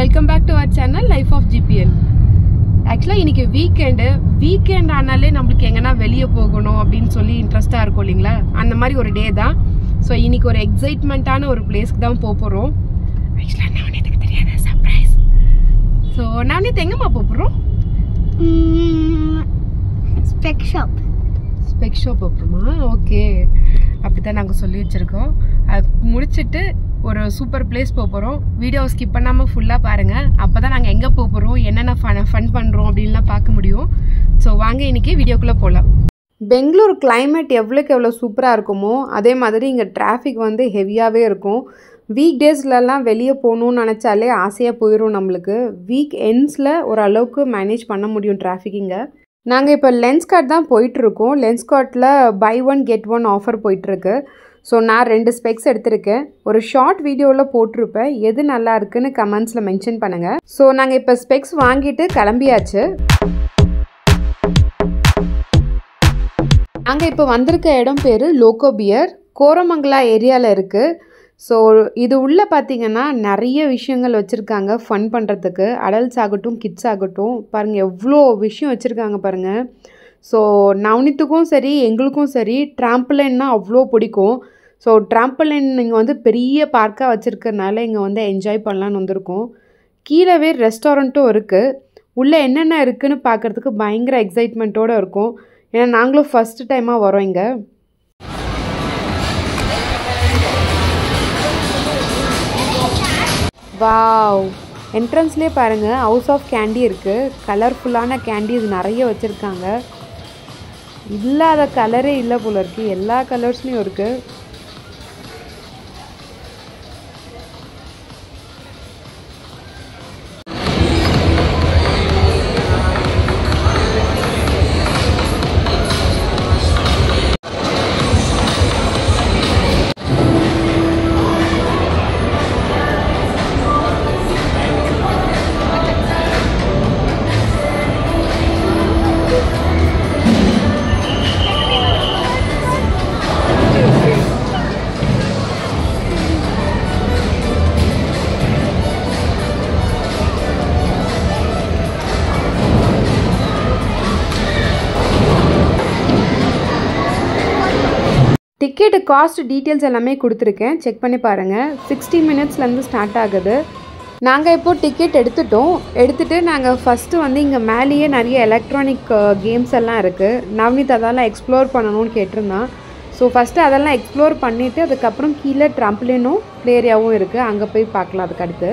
welcome back to our channel Life of GPL. Actually இன்னைக்கு weekend ஆனாலே நமக்கு எங்கனா வெளிய போகணும் அப்படினு சொல்லி இன்ட்ரஸ்டா இருக்கும் இல்லீங்களா, அந்த மாதிரி ஒரு டே தான். சோ இன்னைக்கு ஒரு எக்ஸைட்மென்ட்டான ஒரு பிளேஸ்க்கு தான் போறோம். Actually நான் எனக்கு தெரியாத சர்ப்ரைஸ். சோ நான் எங்கமா போறோம்? ஸ்பெக் ஷாப் போறோமா? ஓகே, அப்படிதான் நாங்க சொல்லி வச்சிருக்கோம். அது முடிச்சிட்டு ஒரு சூப்பர் பிளேஸ் போறோம். வீடியோ ஸ்கிப் பண்ணாம ஃபுல்லா பாருங்க. அப்பதான் நாங்க எங்க போறோம், என்னென்ன ஃபன் பண்றோம் அப்படின்லாம் பார்க்க முடியும். ஸோ வாங்க இன்னைக்கு வீடியோக்குள்ள போகலாம். பெங்களூர் கிளைமேட் எவ்வளோ சூப்பராக இருக்குமோ அதே மாதிரி இங்கே டிராஃபிக் வந்து ஹெவியாகவே இருக்கும். வீக் டேஸ்லலாம் வெளியே போகணுன்னு நினச்சாலே ஆசையாக போயிடும் நம்மளுக்கு. வீக் எண்ட்ஸில் ஓரளவுக்கு மேனேஜ் பண்ண முடியும் டிராஃபிக். இங்கே நாங்கள் இப்போ லென்ஸ்கார்ட் தான் போயிட்டுருக்கோம். லென்ஸ்கார்ட்டில் buy one get one offer போயிட்டுருக்கு. ஸோ நான் 2 ஸ்பெக்ஸ் எடுத்திருக்கேன். ஒரு ஷார்ட் வீடியோவில் போட்டிருப்பேன். எது நல்லா இருக்குன்னு கமெண்ட்ஸில் மென்ஷன் பண்ணுங்கள். ஸோ நாங்கள் இப்போ ஸ்பெக்ஸ் வாங்கிட்டு கிளம்பியாச்சு. நாங்கள் இப்போ வந்திருக்க இடம் பேர் லோக்கோ பியர், கோரமங்கலா ஏரியாவில் இருக்குது. ஸோ இது உள்ளே பார்த்திங்கன்னா நிறைய விஷயங்கள் வச்சுருக்காங்க ஃபன் பண்ணுறதுக்கு. அடல்ட்ஸ் ஆகட்டும் கிட்ஸ் ஆகட்டும், பாருங்கள் எவ்வளோ விஷயம் வச்சுருக்காங்க பாருங்கள். ஸோ நவனித்துக்கும் சரி எங்களுக்கும் சரி ட்ராம்பலைன்னா அவ்வளோ பிடிக்கும். ஸோ ட்ராம்பலைன் இங்கே வந்து பெரிய பார்க்காக வச்சுருக்கறனால இங்கே வந்து என்ஜாய் பண்ணலான்னு வந்திருக்கோம். கீழவே ரெஸ்டாரண்ட்டும் இருக்குது. உள்ளே என்னென்ன இருக்குதுன்னு பார்க்குறதுக்கு பயங்கர எக்ஸைட்மெண்ட்டோடு இருக்கும். ஏன்னா நாங்களும் ஃபஸ்ட்டு டைமாக வரோம் இங்கே. வாவ், என்ட்ரன்ஸ்லேயே பாருங்கள் ஹவுஸ் ஆஃப் கேண்டி இருக்குது. கலர்ஃபுல்லான கேண்டீஸ் நிறைய வச்சுருக்காங்க. இல்லாத கலரே இல்லை போல இருக்குது, எல்லா கலர்ஸ்லையும் இருக்குது. டிக்கெட்டு காஸ்ட் டீட்டெயில்ஸ் எல்லாமே கொடுத்துருக்கேன், செக் பண்ணி பாருங்கள். 60 மினிட்ஸ்லேருந்து ஸ்டார்ட் ஆகுது. நாங்கள் இப்போது டிக்கெட் எடுத்துகிட்டு நாங்கள் ஃபஸ்ட்டு வந்து இங்கே மேலேயே நிறைய எலக்ட்ரானிக் கேம்ஸ் எல்லாம் இருக்குது. நவனித் அதெல்லாம் எக்ஸ்ப்ளோர் பண்ணணும்னு கேட்டிருந்தான். ஸோ ஃபஸ்ட்டு அதெல்லாம் எக்ஸ்ப்ளோர் பண்ணிவிட்டு அதுக்கப்புறம் கீழே ட்ரம்ப்ளினும் ப்ளே ஏரியாவும் இருக்குது, அங்கே போய் பார்க்கலாம். அதுக்கு அடுத்து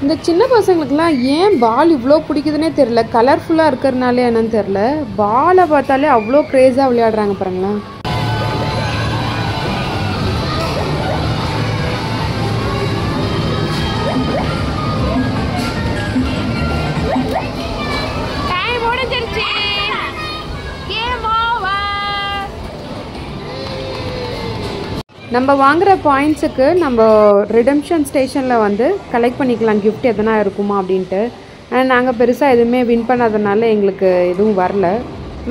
இந்த சின்ன பசங்களுக்குலாம் ஏன் பால் இவ்வளோ பிடிக்குதுன்னே தெரில. கலர்ஃபுல்லாக இருக்கிறதுனாலே என்னன்னு தெரில, பாலை பார்த்தாலே அவ்வளோ க்ரேஸாக விளையாடுறாங்க பாருங்களேன். நம்ம வாங்குகிற பாயிண்ட்ஸுக்கு நம்ம ரிடம்ஷன் ஸ்டேஷனில் வந்து கலெக்ட் பண்ணிக்கலாம் கிஃப்ட் எதனா இருக்குமா அப்படின்ட்டு. நாங்கள் பெருசாக எதுவுமே வின் பண்ணாதனால எங்களுக்கு எதுவும் வரல.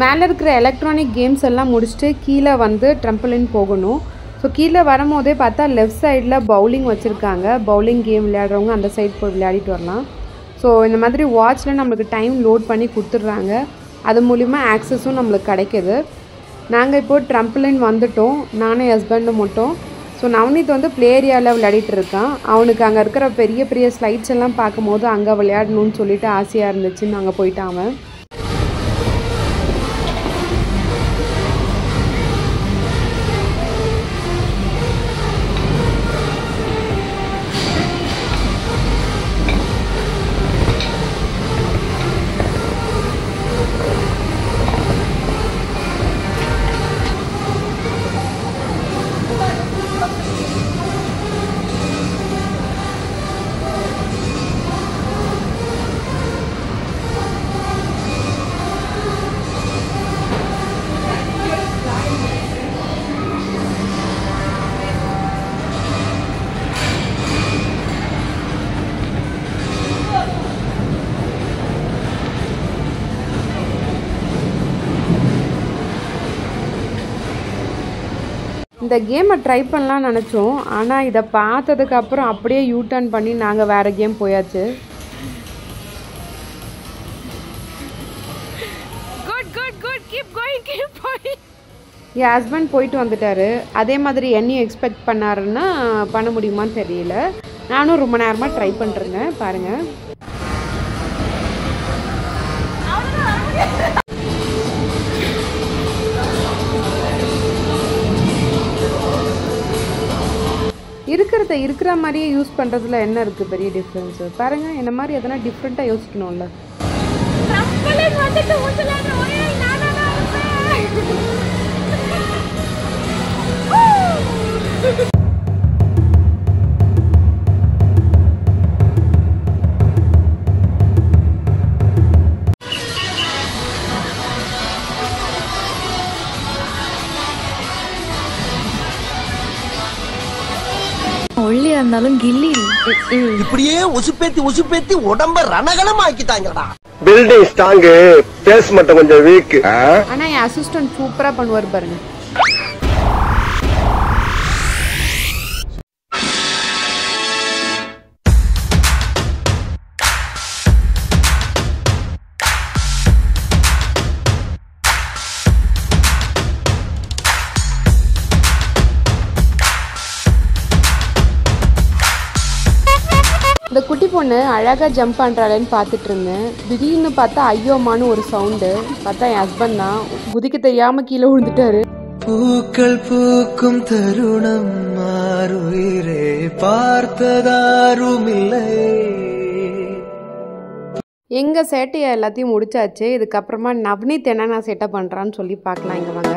மேலே இருக்கிற எலக்ட்ரானிக் கேம்ஸ் எல்லாம் முடிச்சுட்டு கீழே வந்து ட்ரம்பலின் போகணும். ஸோ கீழே வரும்போதே பார்த்தா லெஃப்ட் சைடில் பவுலிங் வச்சுருக்காங்க. பவுலிங் கேம் விளையாடுறவங்க அந்த சைடு போய் விளையாடிட்டு வரலாம். ஸோ இந்த மாதிரி வாட்சில் நம்மளுக்கு டைம் லோட் பண்ணி கொடுத்துட்றாங்க. அது மூலிமா ஆக்சஸும் நம்மளுக்கு கிடைக்கிது. நாங்கள் இப்போது ட்ரம்பலின் வந்துட்டோம், நானும் ஹஸ்பண்டும் மட்டும். ஸோ நவநீத் வந்து ப்ளே ஏரியாவில் விளையாடிட்டு இருக்கான். அவனுக்கு அங்கே இருக்கிற பெரிய பெரிய ஸ்லைட்ஸ் எல்லாம் பார்க்கும்போது அங்கே விளையாடணும்னு சொல்லிட்டு ஆசையாக இருந்துச்சுன்னு அங்கே போயிட்டான் அவன். இந்த கேமை ட்ரை பண்ணலாம்னு நினச்சோம். ஆனால் இதை பார்த்ததுக்கப்புறம் அப்படியே யூ டர்ன் பண்ணி நாங்கள் வேறு கேம் போயாச்சு. என் ஹஸ்பண்ட் போயிட்டு வந்துட்டாரு. அதே மாதிரி என்னையும் எக்ஸ்பெக்ட் பண்ணாருன்னா பண்ண முடியுமான்னு தெரியல. நானும் ரொம்ப நேரமாக ட்ரை பண்ணிருந்தேன். பாருங்கள், இருக்கிற மாதிரியே யூஸ் பண்ணுறதுல என்ன இருக்குது பெரிய டிஃப்ரென்ஸு? பாருங்கள், என்ன மாதிரி எதனா டிஃப்ரெண்ட்டாக யோசிக்கணும்ல. ஒல்லியா இருந்தாலும் கில்லி இப்படியே உசுப்பேத்தி உடம்ப ரணகலம் ஆக்கிட்டாங்கடா. பில்டிங் ஸ்ட்ராங், பேஸ் மட்டும் கொஞ்சம் வீக். ஆனா என் அசிஸ்டன்ட் சூப்பரா பண்ணுவார் பாருங்க. இந்த குட்டி பொண்ணு அழகாக ஜம்ப் பண்ணுறாளேன்னு பார்த்துட்டு இருந்தேன். திடீர்னு பார்த்தா ஐயோமானு ஒரு சவுண்டு. பார்த்தா என் ஹஸ்பண்ட் தான். குதிக்க தெரியாமல் கீழே விழுந்துட்டாரு. பூக்கள் பூக்கும் தருணம் மாறுயிரே பார்த்ததாரும் இல்லை. எங்கள் சேட்டையை எல்லாத்தையும் முடிச்சாச்சு. இதுக்கப்புறமா நவநீத் என்னென்ன சேட்டை பண்ணுறான்னு சொல்லி பார்க்கலாம். இங்கே வாங்க.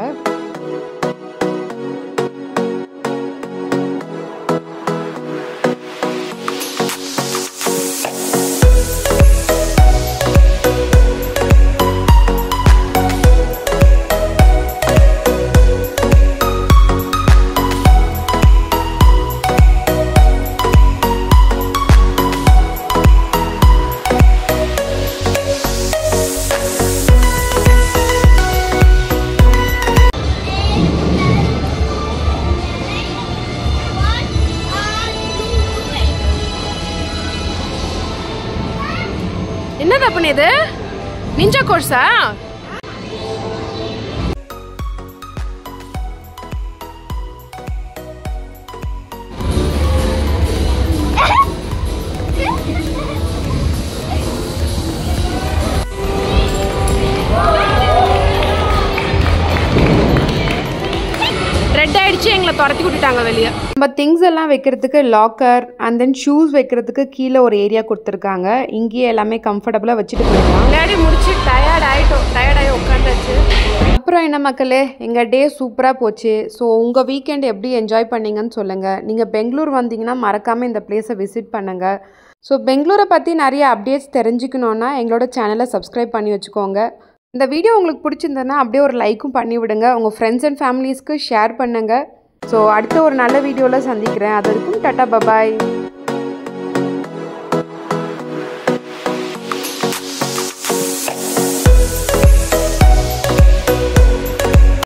என்னடா பண்ணியது? நிஞ்சா கோர்ஸா? ரெட் ஆயிடுச்சு, எங்களை துரத்தி விட்டுட்டாங்க வெளியே. நம்ம திங்ஸ் எல்லாம் வைக்கிறதுக்கு லாக்கர் அண்ட் தென் ஷூஸ் வைக்கிறதுக்கு கீழே ஒரு ஏரியா கொடுத்துருக்காங்க. இங்கேயே எல்லாமே கம்ஃபர்டபுளாக வச்சுட்டு போயிடலாம். விளையாடி முடிச்சு டயர்டாகி உட்காந்தாச்சு. அப்புறம் என்ன மக்களே, எங்கள் டே சூப்பராக போச்சு. ஸோ உங்கள் வீக்கெண்ட் எப்படி என்ஜாய் பண்ணீங்கன்னு சொல்லுங்கள். நீங்கள் பெங்களூர் வந்தீங்கன்னா மறக்காமல் இந்த பிளேஸை விசிட் பண்ணுங்கள். ஸோ பெங்களூரை பற்றி நிறைய அப்டேட்ஸ் தெரிஞ்சுக்கணுன்னா எங்களோட சேனலை சப்ஸ்கிரைப் பண்ணி வச்சுக்கோங்க. இந்த வீடியோ உங்களுக்கு பிடிச்சிருந்ததுன்னா அப்படியே ஒரு லைக்கும் பண்ணி விடுங்க. உங்கள் ஃப்ரெண்ட்ஸ் அண்ட் ஃபேமிலிஸ்க்கு ஷேர் பண்ணுங்கள். ஸோ அடுத்த ஒரு நல்ல வீடியோவில் சந்திக்கிறேன். அது வரைக்கும் டாட்டா பபாய்.